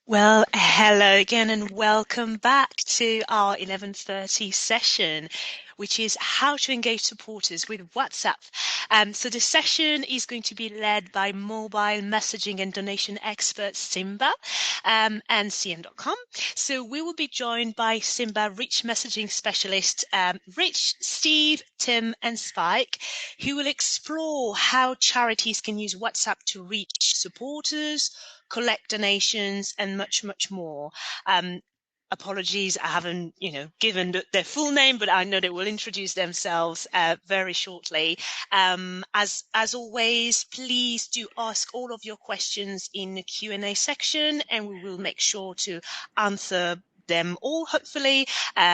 Well, hello again and welcome back to our 11:30 session, which is how to engage supporters with WhatsApp. So the session is going to be led by mobile messaging and donation expert Simba and CM.com. So we will be joined by Simba Rich Messaging Specialist Rich, Steve, Tim and Spike, who will explore how charities can use WhatsApp to reach supporters, collect donations, and much, much more. Apologies, I haven't, given their full name, but I know they will introduce themselves very shortly. As always, please do ask all of your questions in the Q&A section, and we will make sure to answer them all, hopefully,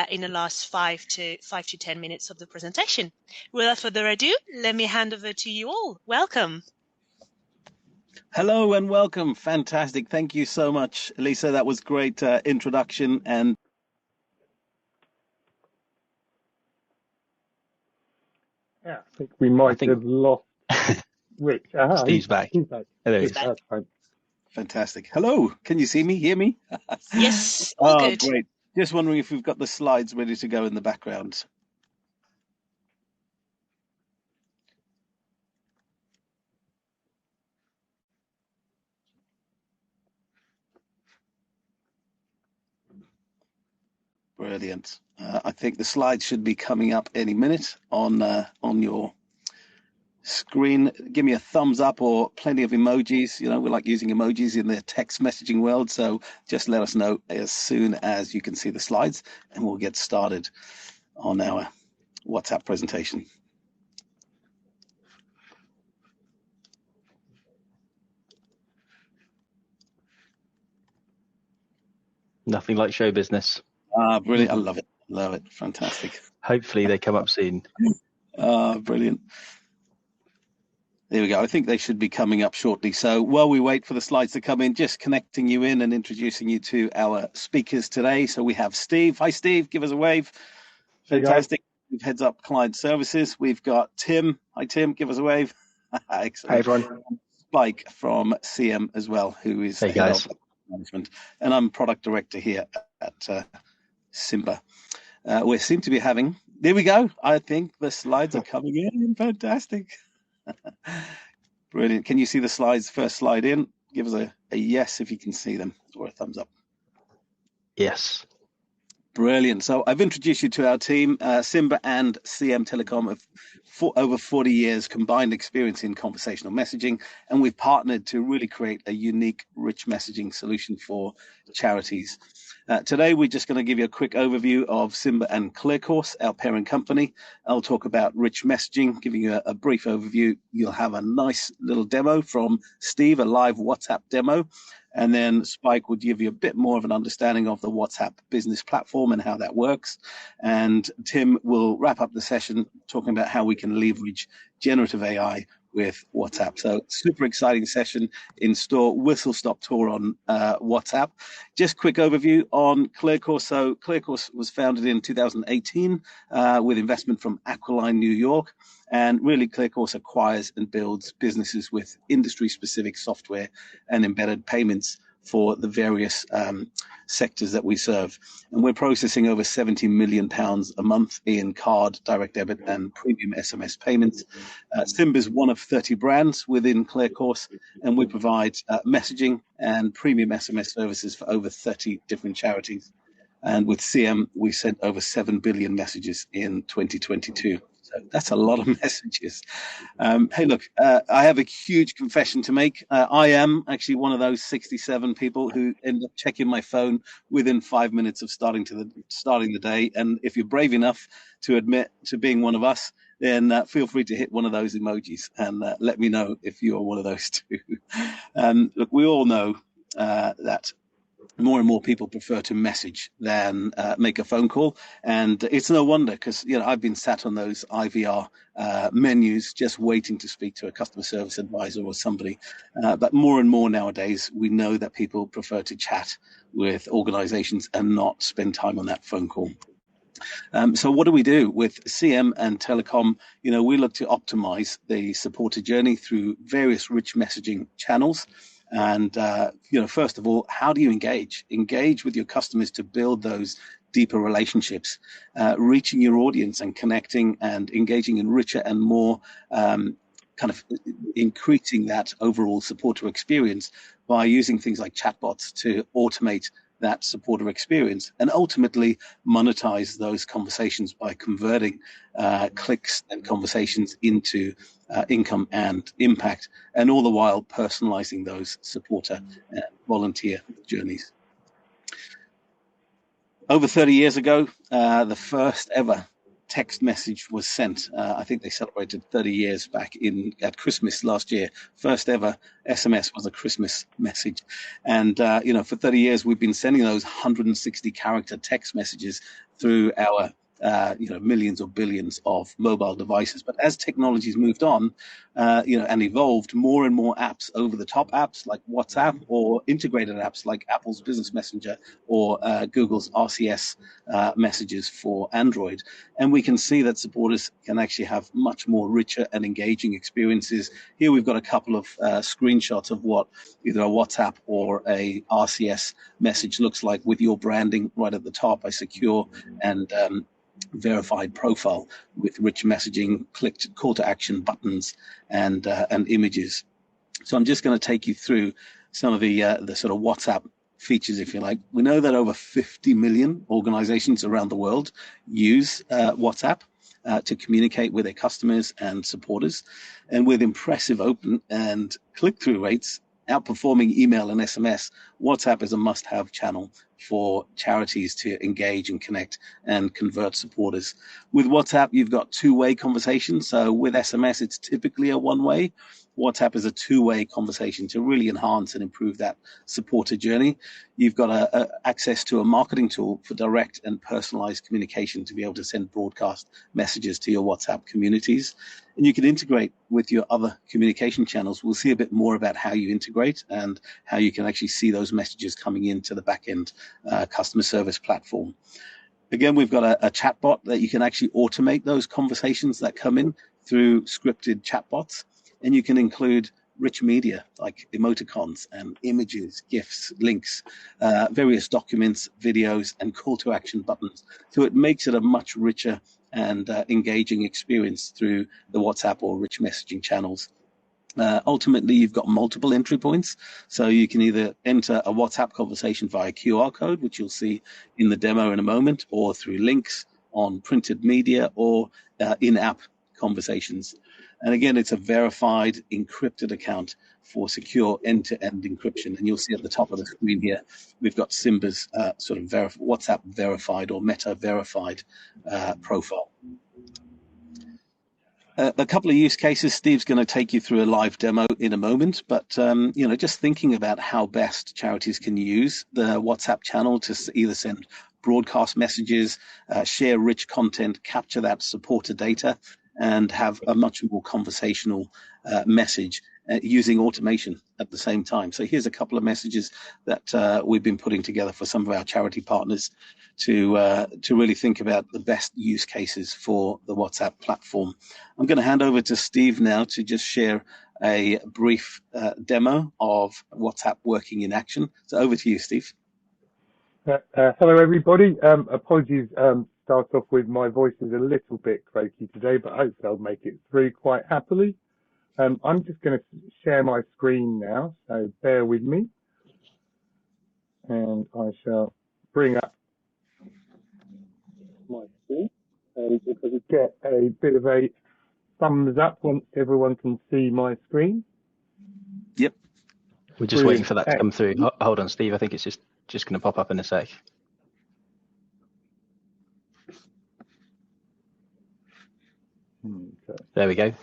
in the last 5 to 10 minutes of the presentation. Without further ado, let me hand over to you all. Welcome. Hello and welcome. Fantastic. Thank you so much, Lisa. That was great introduction. And yeah, I think we might have lost Rich. Steve's back. He's back. Hello. That's fine. Fantastic. Hello. Can you see me, hear me? Yes, all good. Great. Just wondering if we've got the slides ready to go in the background. Brilliant. I think the slides should be coming up any minute on your screen. Give me a thumbs up or plenty of emojis. We like using emojis in the text messaging world. So just let us know as soon as you can see the slides and we'll get started on our WhatsApp presentation. Nothing like show business. Brilliant. I love it. Love it. Fantastic. Hopefully they come up soon. Brilliant. There we go. I think they should be coming up shortly. So while we wait for the slides to come in, just connecting you in and introducing you to our speakers today. So we have Steve. Hi, Steve. Give us a wave. Fantastic. We've heads up client services. We've got Tim. Hi, Tim. Give us a wave. Excellent. Hi, everyone. Spike from CM as well, who is hey, head guys. of management. And I'm product director here at Simba. We seem to be having, there we go. I think the slides are coming in. Fantastic. Brilliant. Can you see the slides? First slide in. Give us a yes if you can see them, or a thumbs up. Yes. Brilliant. So I've introduced you to our team. Simba and CM Telecom have over 40 years combined experience in conversational messaging, and we've partnered to really create a unique, rich messaging solution for charities. Today, we're just going to give you a quick overview of Simba and ClearCourse, our parent company. I'll talk about rich messaging, giving you a brief overview. You'll have a nice little demo from Steve, a live WhatsApp demo. And then Spike will give you a bit more of an understanding of the WhatsApp business platform and how that works. And Tim will wrap up the session talking about how we can leverage generative AI with WhatsApp. So super exciting session in store. Whistle stop tour on WhatsApp. Just quick overview on ClearCourse. So ClearCourse was founded in 2018 with investment from Aquiline, New York. And really, ClearCourse acquires and builds businesses with industry-specific software and embedded payments for the various sectors that we serve. And we're processing over £70 million a month in card, direct debit, and premium SMS payments. Simba is one of 30 brands within ClearCourse, and we provide messaging and premium SMS services for over 30 different charities. And with CM, we sent over 7 billion messages in 2022. So that's a lot of messages. Hey, look, I have a huge confession to make. I am actually one of those 67 people who end up checking my phone within 5 minutes of starting the day. And if you're brave enough to admit to being one of us, then feel free to hit one of those emojis and let me know if you are one of those too. Look, we all know that more and more people prefer to message than make a phone call. And it's no wonder because, I've been sat on those IVR menus just waiting to speak to a customer service advisor or somebody. But more and more nowadays, we know that people prefer to chat with organizations and not spend time on that phone call. So what do we do with CM and Telecom? We look to optimize the supporter journey through various rich messaging channels. And first of all, how do you engage with your customers to build those deeper relationships, reaching your audience and connecting and engaging in richer and more kind of increasing that overall supporter experience by using things like chatbots to automate that supporter experience and ultimately monetize those conversations by converting clicks and conversations into income and impact, and all the while personalizing those supporter and volunteer journeys. Over 30 years ago, the first ever text message was sent. I think they celebrated 30 years back at Christmas last year. First ever SMS was a Christmas message. And, for 30 years, we've been sending those 160 character text messages through our millions or billions of mobile devices. But as technology's moved on, and evolved, more and more apps, over-the-top apps like WhatsApp, or integrated apps like Apple's Business Messenger or Google's RCS messages for Android. And we can see that supporters can actually have much more richer and engaging experiences. Here we've got a couple of screenshots of what either a WhatsApp or a RCS message looks like, with your branding right at the top, a secure and verified profile with rich messaging, clicked call to action buttons, and images. So I'm just going to take you through some of the sort of WhatsApp features, if you like. We know that over 50 million organizations around the world use WhatsApp to communicate with their customers and supporters, and with impressive open and click-through rates outperforming email and SMS, WhatsApp is a must-have channel for charities to engage and connect and convert supporters. With WhatsApp, you've got two-way conversations. So with SMS, it's typically a one-way. WhatsApp is a two-way conversation to really enhance and improve that supporter journey. You've got access to a marketing tool for direct and personalized communication to be able to send broadcast messages to your WhatsApp communities. And you can integrate with your other communication channels. We'll see a bit more about how you integrate and how you can actually see those messages coming into the back-end customer service platform. Again, we've got a chatbot that you can actually automate those conversations that come in through scripted chatbots. And you can include rich media like emoticons and images, GIFs, links, various documents, videos, and call to action buttons. So it makes it a much richer and engaging experience through the WhatsApp or rich messaging channels. Ultimately, you've got multiple entry points. So you can either enter a WhatsApp conversation via QR code, which you'll see in the demo in a moment, or through links on printed media or in-app conversations. And again, it's a verified, encrypted account for secure end-to-end encryption. And you'll see at the top of the screen here, we've got Simba's sort of WhatsApp verified or Meta verified profile. A couple of use cases. Steve's going to take you through a live demo in a moment, but just thinking about how best charities can use the WhatsApp channel to either send broadcast messages, share rich content, capture that supporter data, and have a much more conversational message using automation at the same time. So here's a couple of messages that we've been putting together for some of our charity partners to really think about the best use cases for the WhatsApp platform. I'm going to hand over to Steve now to just share a brief demo of WhatsApp working in action. So over to you, Steve. Hello, everybody. Apologies, start off with my voice is a little bit croaky today, but hopefully I'll make it through quite happily. I'm just going to share my screen now, so bear with me. And I shall bring up my screen. If I could get a bit of a thumbs up once everyone can see my screen. Yep. We're just waiting for that to come through. Hold on, Steve. I think it's just going to pop up in a sec. Okay. There we go.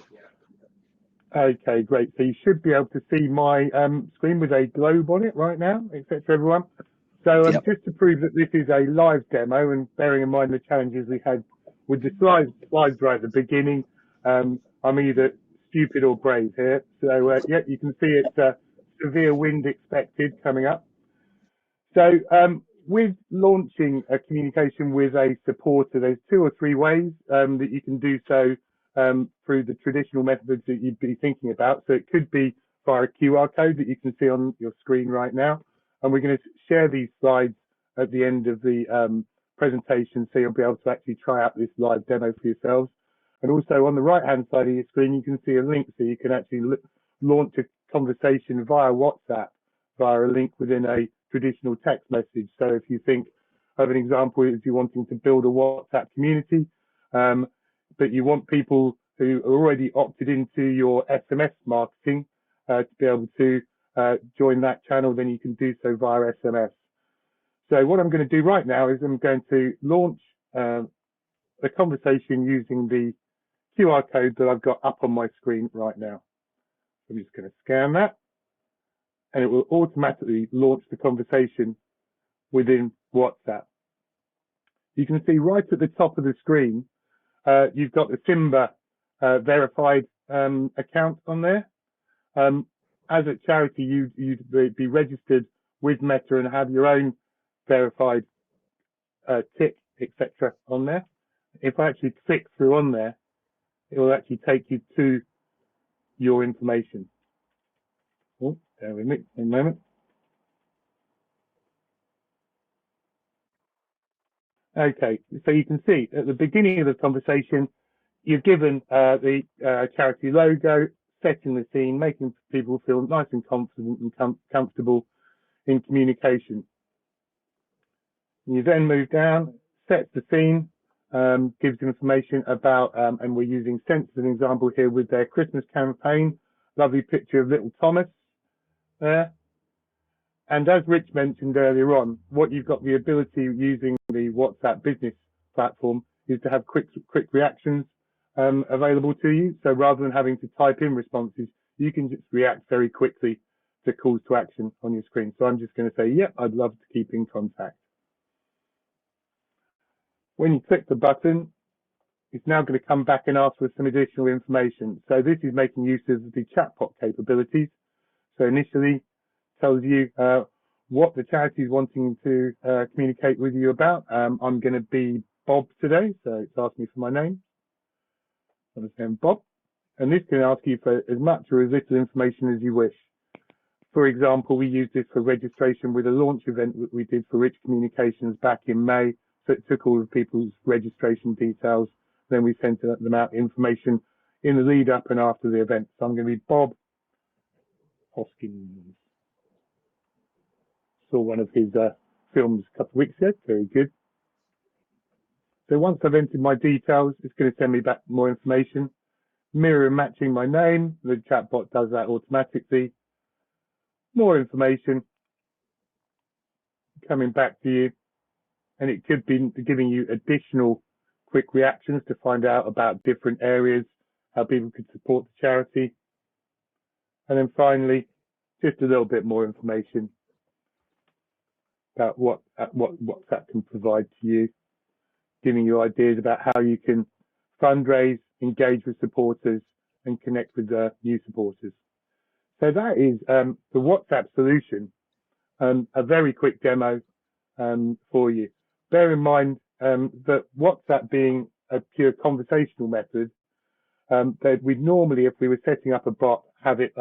Okay, great. So you should be able to see my screen with a globe on it right now, etc. everyone. So Yep. Just to prove that this is a live demo, and bearing in mind the challenges we had with the slides right at the beginning, I'm either stupid or brave here. So yeah, you can see it's severe wind expected coming up. So with launching a communication with a supporter, there's 2 or 3 ways that you can do so through the traditional methods that you'd be thinking about. So it could be via a QR code that you can see on your screen right now. And we're going to share these slides at the end of the presentation, so you'll be able to actually try out this live demo for yourselves. And also on the right-hand side of your screen, you can see a link so you can actually launch a conversation via WhatsApp, via a link within a traditional text message. So if you think of an example, if you're wanting to build a WhatsApp community, but you want people who are already opted into your SMS marketing to be able to join that channel, then you can do so via SMS. So what I'm going to do right now is I'm going to launch the conversation using the QR code that I've got up on my screen right now. I'm just going to scan that, and it will automatically launch the conversation within WhatsApp. You can see right at the top of the screen, you've got the Simba verified account on there. As a charity, you'd be registered with Meta and have your own verified tick, etc. on there. If I actually click through on there, it will actually take you to your information. Oh, bear with me a moment. Okay, so you can see at the beginning of the conversation, you're given the charity logo, setting the scene, making people feel nice and confident and comfortable in communication. You then move down, sets the scene, gives information about, and we're using Sense as an example here with their Christmas campaign. Lovely picture of little Thomas there. And as Rich mentioned earlier on, what you've got the ability using the WhatsApp business platform is to have quick reactions available to you. So rather than having to type in responses, you can just react very quickly to calls to action on your screen. So I'm just going to say, yeah, I'd love to keep in contact. When you click the button, it's now going to come back and ask for some additional information. So this is making use of the chatbot capabilities. So initially, tells you what the charity is wanting to communicate with you about. I'm going to be Bob today, so it's asked me for my name. I'm going to say Bob, and this can ask you for as much or as little information as you wish. For example, we used this for registration with a launch event that we did for Rich Communications back in May. So it took all of people's registration details. Then we sent them out information in the lead up and after the event. So I'm going to be Bob Hoskins. Saw one of his films a couple of weeks ago. Very good. So once I've entered my details, it's going to send me back more information. Mirror and matching my name. The chatbot does that automatically. More information coming back to you. And it could be giving you additional quick reactions to find out about different areas, how people could support the charity. And then finally, just a little bit more information about what WhatsApp can provide to you, giving you ideas about how you can fundraise, engage with supporters, and connect with new supporters. So that is the WhatsApp solution, a very quick demo for you. Bear in mind that WhatsApp being a pure conversational method, that we'd normally, if we were setting up a bot, have it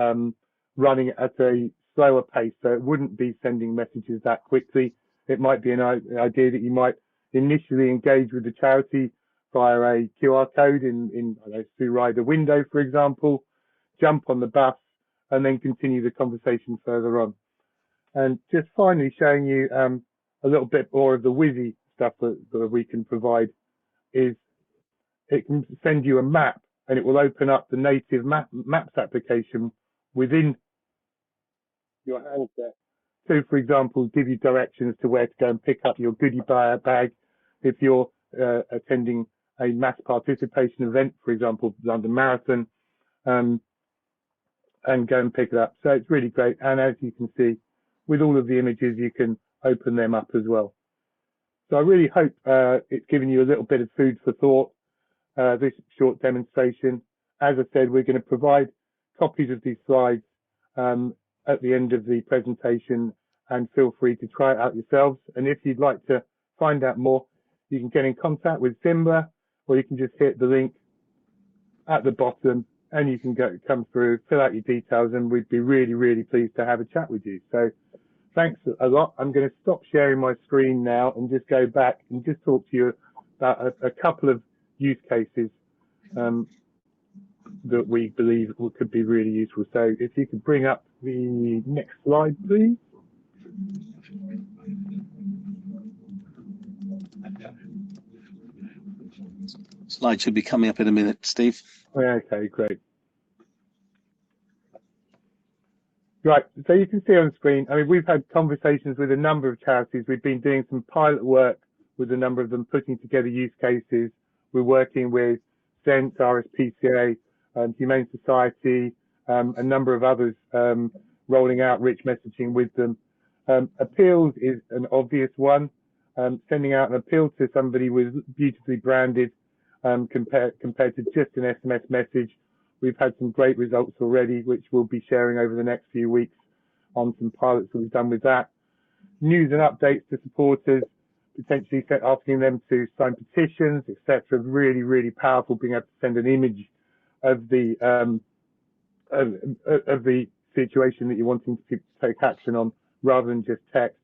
running at a slower pace, so it wouldn't be sending messages that quickly. It might be an idea that you might initially engage with the charity via a QR code through Rider window, for example, jump on the bus, and then continue the conversation further on. And just finally showing you a little bit more of the whizzy stuff that we can provide is it can send you a map, and it will open up the native maps application within your handset. So, for example, give you directions to where to go and pick up your goodie bag if you're attending a mass participation event, for example, London Marathon, and go and pick it up. So it's really great. And as you can see, with all of the images, you can open them up as well. So I really hope it's given you a little bit of food for thought, this short demonstration. As I said, we're going to provide copies of these slides at the end of the presentation, and feel free to try it out yourselves. And if you'd like to find out more, you can get in contact with Simba, or you can just hit the link at the bottom and you can come through, fill out your details, and we'd be really, really pleased to have a chat with you. So thanks a lot. I'm going to stop sharing my screen now and just go back and just talk to you about a couple of use cases that we believe could be really useful. So if you could bring up the next slide, please. Slide should be coming up in a minute, Steve. Okay, great. Right, so you can see on the screen, I mean, we've had conversations with a number of charities. We've been doing some pilot work with a number of them, putting together use cases. We're working with Sense, RSPCA, Humane Society, a number of others, rolling out rich messaging with them. Appeals is an obvious one. Sending out an appeal to somebody with beautifully branded, compared to just an SMS message. We've had some great results already, which we'll be sharing over the next few weeks on some pilots that we've done with that. News and updates to supporters, potentially asking them to sign petitions, etc. Really, really powerful, being able to send an image of the situation that you're wanting to take action on, rather than just text.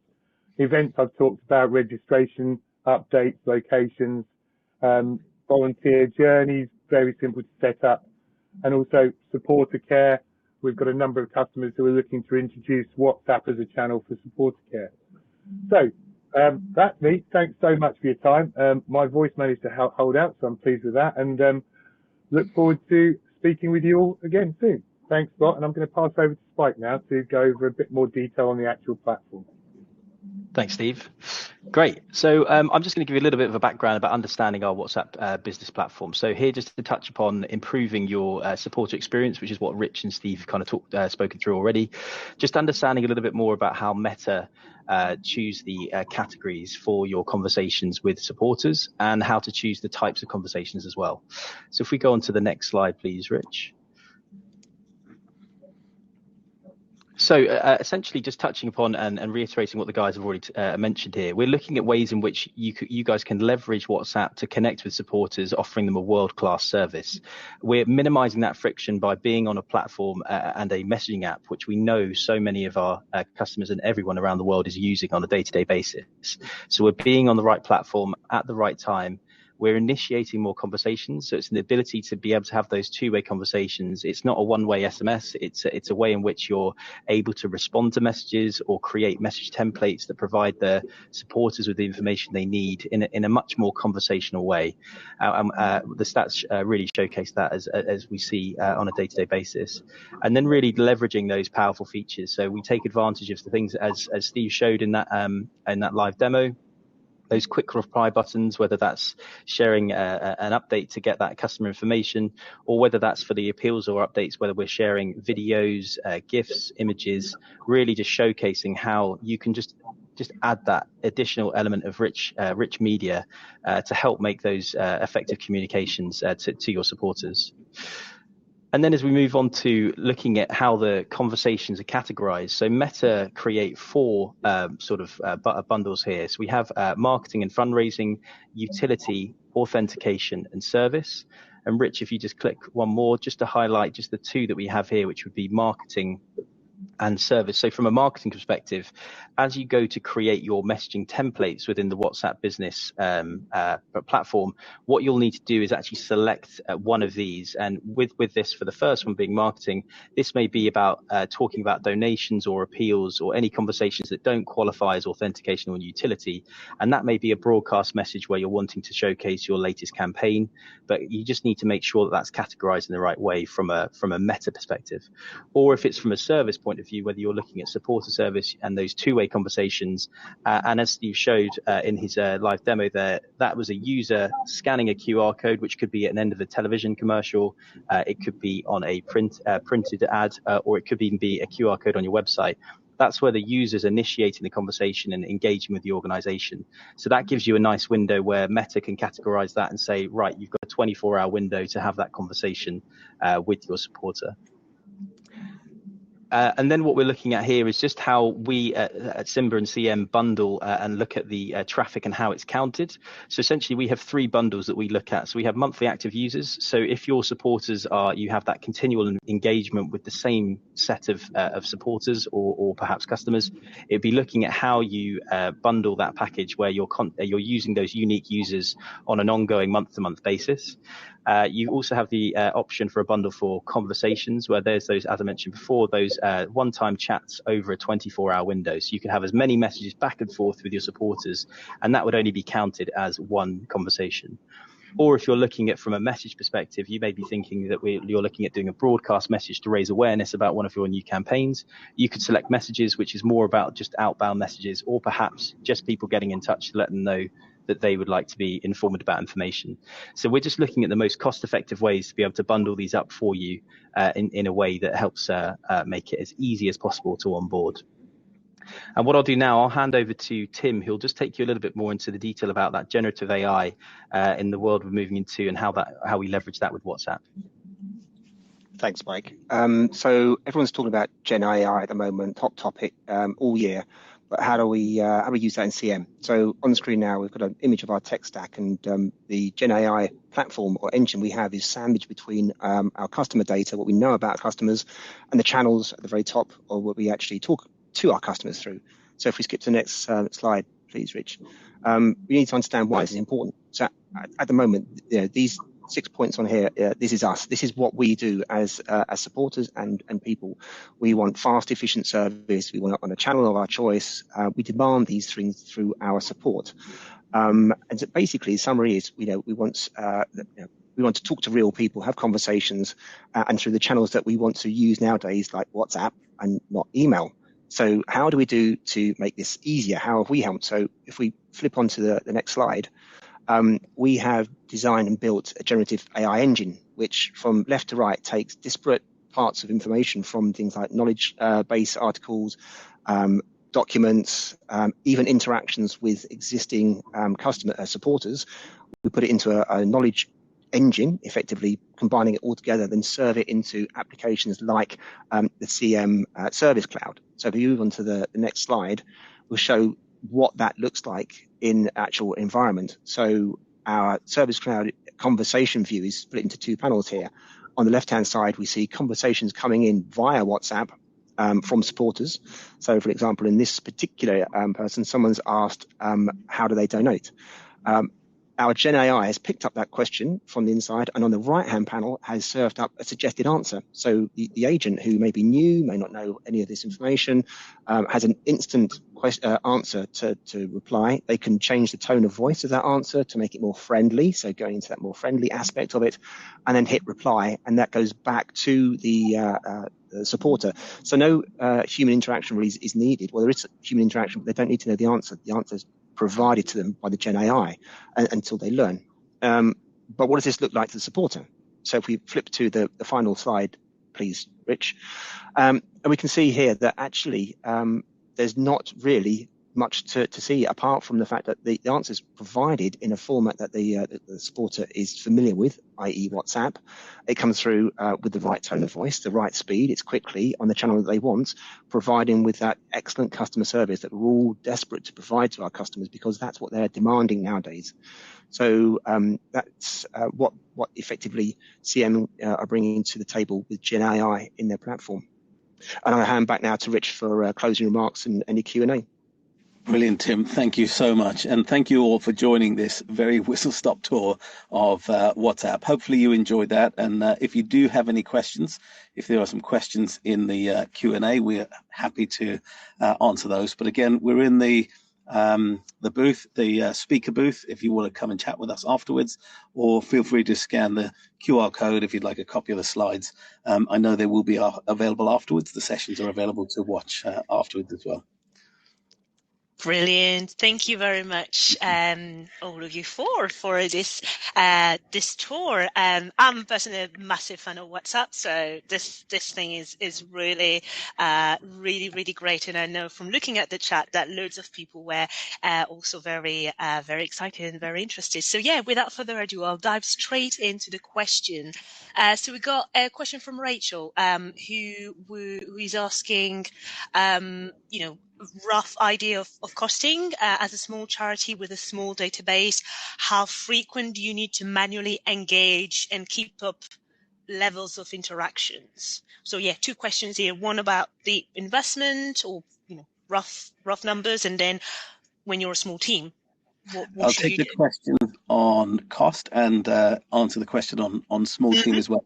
Events I've talked about, registration, updates, locations, volunteer journeys, very simple to set up. And also supporter care. We've got a number of customers who are looking to introduce WhatsApp as a channel for supporter care. So that's me. Thanks so much for your time. My voice managed to hold out, so I'm pleased with that. And look forward to speaking with you all again soon. Thanks a lot. And I'm going to pass over to Spike now to go over a bit more detail on the actual platform. Thanks, Steve. Great. So I'm just going to give you a little bit of a background about understanding our WhatsApp business platform. So here, just to touch upon improving your supporter experience, which is what Rich and Steve kind of spoken through already. Just understanding a little bit more about how Meta choose the categories for your conversations with supporters, and how to choose the types of conversations as well. So if we go on to the next slide, please, Rich. So essentially just touching upon and reiterating what the guys have already mentioned here, we're looking at ways in which you guys can leverage WhatsApp to connect with supporters, offering them a world-class service. We're minimizing that friction by being on a platform and a messaging app, which we know so many of our customers and everyone around the world is using on a day-to-day basis. So we're being on the right platform at the right time. We're initiating more conversations, so it's an ability to be able to have those two-way conversations. It's not a one-way SMS. It's a way in which you're able to respond to messages or create message templates that provide the supporters with the information they need in a much more conversational way. The stats really showcase that as we see on a day-to-day basis, and then really leveraging those powerful features. So we take advantage of the things as Steve showed in that live demo. Those quick reply buttons, whether that's sharing an update to get that customer information, or whether that's for the appeals or updates, whether we're sharing videos, GIFs, images, really just showcasing how you can just add that additional element of rich media to help make those effective communications to your supporters. And then as we move on to looking at how the conversations are categorized, so Meta create four bundles here. So we have marketing and fundraising, utility, authentication, and service. And Rich, if you just click one more, just to highlight just the two that we have here, which would be marketing and service. So from a marketing perspective, as you go to create your messaging templates within the WhatsApp business platform, what you'll need to do is actually select one of these. And with this, for the first one being marketing, this may be about talking about donations or appeals or any conversations that don't qualify as authentication or utility. And that may be a broadcast message where you're wanting to showcase your latest campaign, but you just need to make sure that that's categorized in the right way from a Meta perspective. Or if it's from a service point of view, whether you're looking at supporter service and those two-way conversations, and as Steve showed in his live demo there, that was a user scanning a QR code, which could be at an end of a television commercial, it could be on a printed ad, or it could even be a QR code on your website. That's where the user's initiating the conversation and engaging with the organization. So that gives you a nice window where Meta can categorize that and say, right, you've got a 24-hour window to have that conversation with your supporter. And then what we're looking at here is just how we at Simba and CM bundle and look at the traffic and how it's counted. So essentially we have 3 bundles that we look at. So we have monthly active users. So if your supporters you have that continual engagement with the same set of supporters or perhaps customers, it'd be looking at how you bundle that package where you're using those unique users on an ongoing month-to-month basis. You also have the option for a bundle for conversations, where there's those, as I mentioned before, those one-time chats over a 24-hour window. So you can have as many messages back and forth with your supporters, and that would only be counted as one conversation. Or if you're looking at from a message perspective, you may be thinking that you're looking at doing a broadcast message to raise awareness about one of your new campaigns. You could select messages, which is more about just outbound messages, or perhaps just people getting in touch to let them know that they would like to be informed about information. So we're just looking at the most cost-effective ways to be able to bundle these up for you in a way that helps make it as easy as possible to onboard. And what I'll do now, I'll hand over to Tim, who'll just take you a little bit more into the detail about that generative AI in the world we're moving into and how we leverage that with WhatsApp. Thanks, Mike. So everyone's talking about Gen AI at the moment, hot topic all year. But how do we use that in CM? So on the screen now, we've got an image of our tech stack, and the Gen AI platform or engine we have is sandwiched between our customer data, what we know about customers, and the channels at the very top, or what we actually talk to our customers through. So if we skip to the next slide, please, Rich. We need to understand why this is important. So at the moment, these 6 points on here, this is us. This is what we do as supporters and people. We want fast, efficient service. We want it on a channel of our choice. We demand these things through our support. And so basically, the summary is, we want to talk to real people, have conversations, and through the channels that we want to use nowadays, like WhatsApp and not email. So how do we do to make this easier? How have we helped? So if we flip onto the next slide, we have designed and built a generative AI engine, which from left to right takes disparate parts of information from things like knowledge base articles, documents, even interactions with existing customer supporters. We put it into a knowledge engine, effectively combining it all together, then serve it into applications like the CM Service Cloud. So if we move on to the next slide, we'll show what that looks like in actual environment. So our Service Cloud conversation view is split into 2 panels here. On the left-hand side, we see conversations coming in via WhatsApp from supporters. So, for example, in this particular person, someone's asked, how do they donate? Our Gen AI has picked up that question from the inside, and on the right-hand panel has served up a suggested answer. So the agent, who may be new, may not know any of this information, has an instant answer to reply. They can change the tone of voice of that answer to make it more friendly, so going into that more friendly aspect of it, and then hit reply, and that goes back to the supporter. So no human interaction really is needed. Well, there is human interaction, but they don't need to know the answer. The answer is provided to them by the Gen AI until they learn. But what does this look like to the supporter? So if we flip to the final slide, please, Rich. And we can see here that actually there's not really much to see apart from the fact that the answer is provided in a format that the supporter is familiar with, i.e. WhatsApp. It comes through with the right tone of voice, the right speed. It's quickly on the channel that they want, providing with that excellent customer service that we're all desperate to provide to our customers, because that's what they're demanding nowadays. So that's what effectively CM are bringing to the table with Gen AI in their platform. And I'll hand back now to Rich for closing remarks and any Q&A. Brilliant, Tim. Thank you so much. And thank you all for joining this very whistle-stop tour of WhatsApp. Hopefully you enjoyed that. And if you do have any questions, if there are some questions in the Q&A, we're happy to answer those. But again, we're in the booth, the speaker booth, if you want to come and chat with us afterwards, or feel free to scan the QR code if you'd like a copy of the slides. I know they will be available afterwards. The sessions are available to watch afterwards as well. Brilliant. Thank you very much, all of you for this this tour. I'm personally a massive fan of WhatsApp, so this thing is really really great. And I know from looking at the chat that loads of people were also very excited and very interested. So yeah, without further ado, I'll dive straight into the question. So we got a question from Rachel, who is asking, you know, rough idea of costing as a small charity with a small database. How frequent do you need to manually engage and keep up levels of interactions? So yeah, two questions here. One about the investment, or rough numbers, and then when you're a small team, what I'll should take you the do? question on cost and answer the question on small team as well.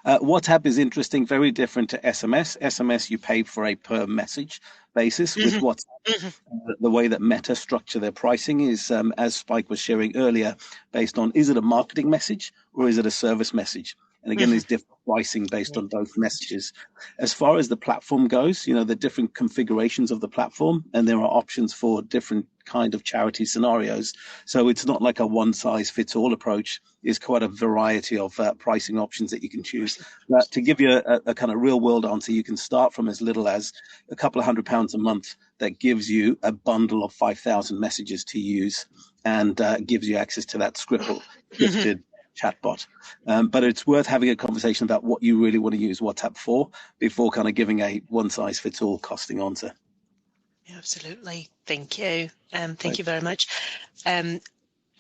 WhatsApp is interesting, very different to SMS. SMS, you pay for a per message basis. With WhatsApp, the way that Meta structure their pricing is, as Spike was sharing earlier, based on, is it a marketing message or is it a service message? And again, there's different pricing based on both messages. As far as the platform goes, the different configurations of the platform, and there are options for different kind of charity scenarios. So it's not like a one size fits all approach. There's quite a variety of pricing options that you can choose. To give you a kind of real world answer, you can start from as little as a couple of £100 a month that gives you a bundle of 5,000 messages to use and gives you access to that scripted chatbot. But it's worth having a conversation about what you really want to use WhatsApp for before kind of giving a one size fits all costing answer. Absolutely. Thank you. Thank you very much.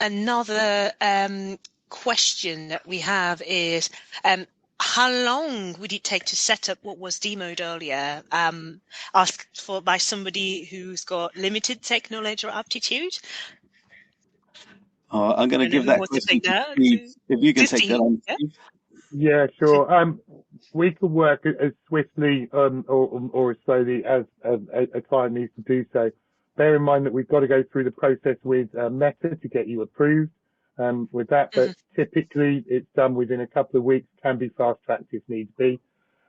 Another question that we have is, how long would it take to set up what was demoed earlier? Asked for by somebody who's got limited tech knowledge or aptitude. I'm going to give that question to Steve. If you can take that on, Steve. Yeah, sure. We can work as swiftly or as slowly as a client needs to do so. Bear in mind that we've got to go through the process with Meta to get you approved with that, but typically it's done within a couple of weeks, can be fast-tracked if needs be.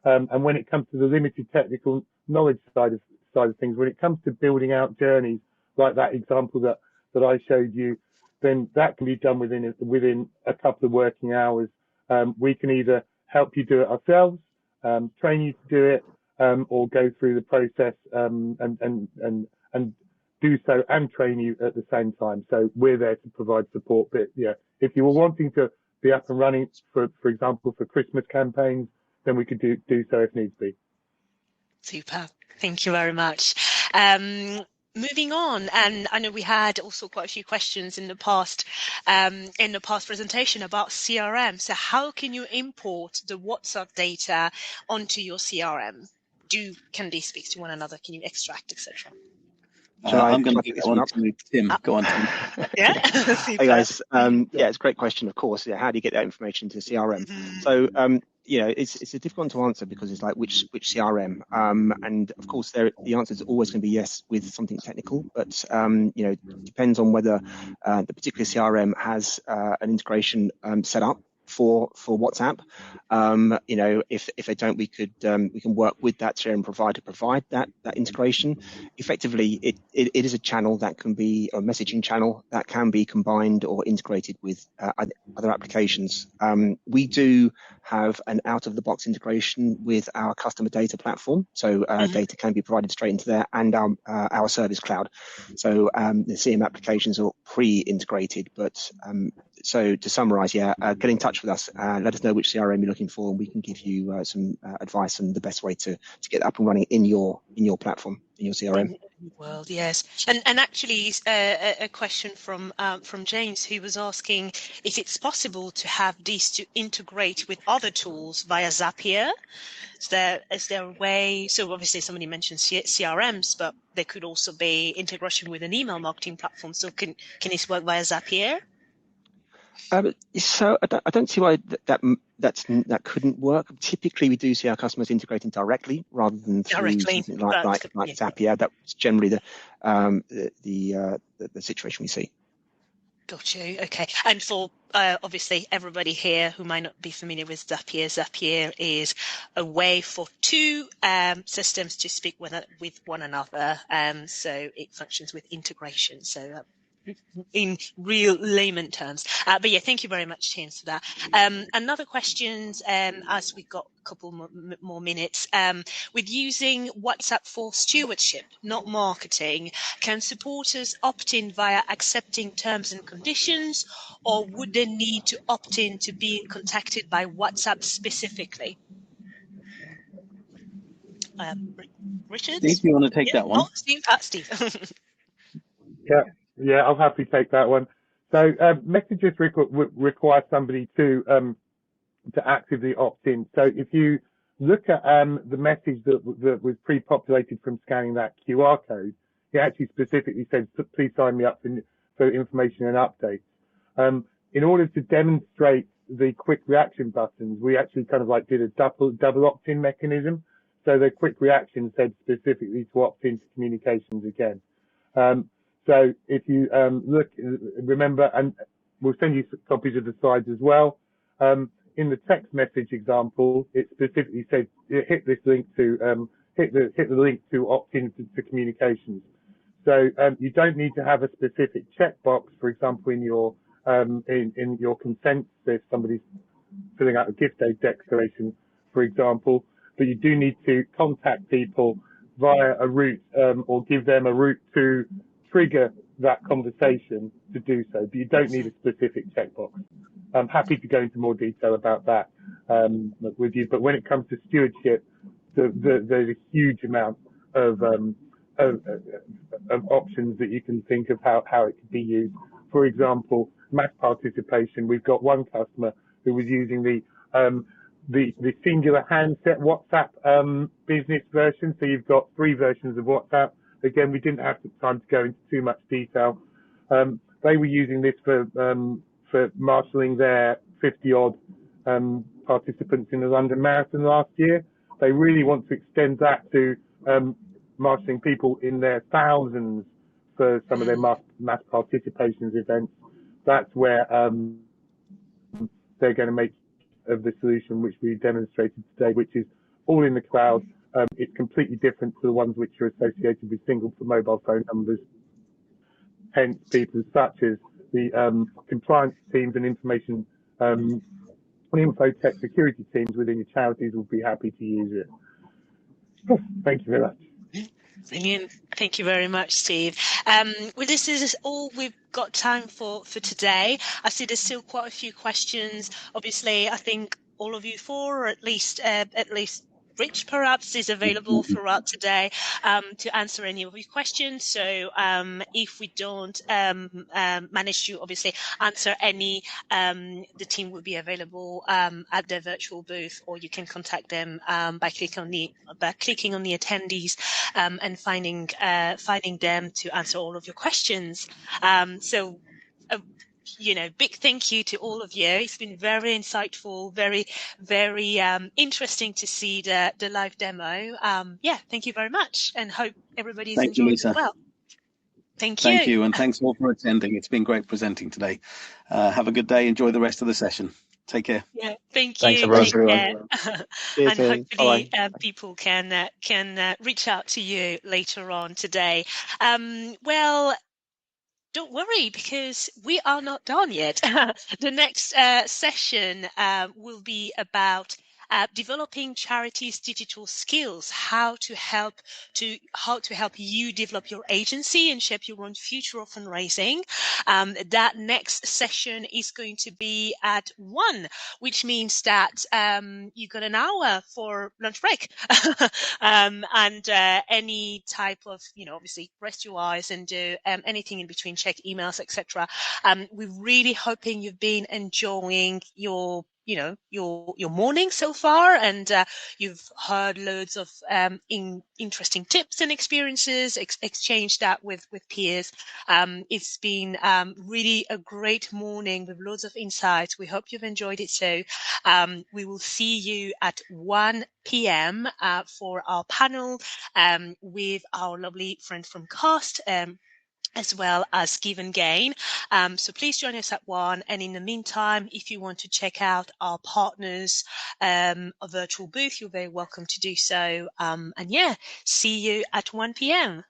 And when it comes to the limited technical knowledge side of things, when it comes to building out journeys like that example that I showed you, then that can be done within a couple of working hours. We can either help you do it ourselves, train you to do it, or go through the process and do so and train you at the same time. So we're there to provide support. But yeah, if you were wanting to be up and running, for example, for Christmas campaigns, then we could do so if needs be. Super. Thank you very much. Moving on, and I know we had also quite a few questions in the past presentation about CRM. So how can you import the WhatsApp data onto your CRM? Can they speak to one another? Can you extract, etc.? I'm going to give that one to Tim. Go on, Tim. Yeah. Hey guys. Yeah, it's a great question. Of course. Yeah, how do you get that information to CRM? So it's a difficult one to answer because it's like which CRM, and of course the answer is always going to be yes with something technical, but depends on whether the particular CRM has an integration set up for WhatsApp. If they don't, we can work with that CRM provider to provide that integration. Effectively, it is a channel that can be a messaging channel that can be combined or integrated with other applications. We do have an out-of-the-box integration with our customer data platform, so data can be provided straight into there, and our service cloud. So the CM applications are pre-integrated, but so to summarize, get in touch with us. Let us know which CRM you're looking for, and we can give you some advice on the best way to get up and running in your platform, in your CRM. World, yes, and actually a question from James, who was asking if it's possible to have these to integrate with other tools via Zapier. Is there a way? So obviously somebody mentioned CRMs, but there could also be integration with an email marketing platform. So can this work via Zapier? So I don't see why that couldn't work. Typically, we do see our customers integrating directly rather than through something like Zapier. That's generally the situation we see. Got you. Okay. And for obviously everybody here who might not be familiar with Zapier is a way for two systems to speak with one another. So it functions with integration. So in real layman terms. But yeah, thank you very much, James, for that. Another question, as we got a couple more minutes, with using WhatsApp for stewardship, not marketing, can supporters opt in via accepting terms and conditions, or would they need to opt in to being contacted by WhatsApp specifically? Richard? Steve, do you want to take Yeah. that one? Oh, Steve. Steve. Yeah, I'll happily take that one. So messages require somebody to actively opt in. So if you look at the message that was pre-populated from scanning that QR code, it actually specifically says, please sign me up for information and updates. In order to demonstrate the quick reaction buttons, we actually kind of like did a double opt-in mechanism. So the quick reaction said specifically to opt into communications again. So if you remember, and we'll send you copies of the slides as well. In the text message example, it specifically said hit this link to hit the link to opt in to communications. So you don't need to have a specific checkbox, for example, in your consent if somebody's filling out a gift aid declaration, for example, but you do need to contact people via a route or give them a route to trigger that conversation to do so, but you don't need a specific checkbox. I'm happy to go into more detail about that with you, but when it comes to stewardship, there's a huge amount of options that you can think of how it could be used. For example, mass participation. We've got one customer who was using the singular handset WhatsApp business version. So you've got 3 versions of WhatsApp. Again, we didn't have the time to go into too much detail. They were using this for marshalling their 50 odd participants in the London Marathon last year. They really want to extend that to marshalling people in their thousands for some of their mass participations events. That's where they're going to make of the solution which we demonstrated today, which is all in the cloud. It's completely different to the ones which are associated with single mobile phone numbers. Hence, people such as the compliance teams and information infotech security teams within your charities will be happy to use it. Thank you very much. Brilliant. Thank you very much, Steve. Well, this is all we've got time for today. I see there's still quite a few questions. Obviously, I think all of you 4, or at least Rich perhaps is available throughout today to answer any of your questions. So if we don't manage to obviously answer any, the team will be available at their virtual booth, or you can contact them by clicking on the attendees and finding them to answer all of your questions. Big thank you to all of you. It's been very insightful, very, very interesting to see the live demo. Thank you very much, and hope everybody's enjoyed it well. Thank you. Thank you, and thanks all for attending. It's been great presenting today. Have a good day. Enjoy the rest of the session. Take care. Yeah, thank Thanks, you. everyone. And hopefully people can reach out to you later on today. Well, don't worry, because we are not done yet. The next session will be about developing charities' digital skills, how to help you develop your agency and shape your own future of fundraising. That next session is going to be at 1, which means that you got an hour for lunch break, and any type of, obviously rest your eyes and do anything in between, check emails, etc. We're really hoping you've been enjoying your morning so far, and you've heard loads of interesting tips and experiences, exchanged that with peers. It's been really a great morning with loads of insights. We hope you've enjoyed it. So we will see you at 1 p.m. For our panel with our lovely friend from CAST, as well as Give and Gain. So please join us at 1. And in the meantime, if you want to check out our partners, a virtual booth, you're very welcome to do so. And yeah, see you at 1 p.m.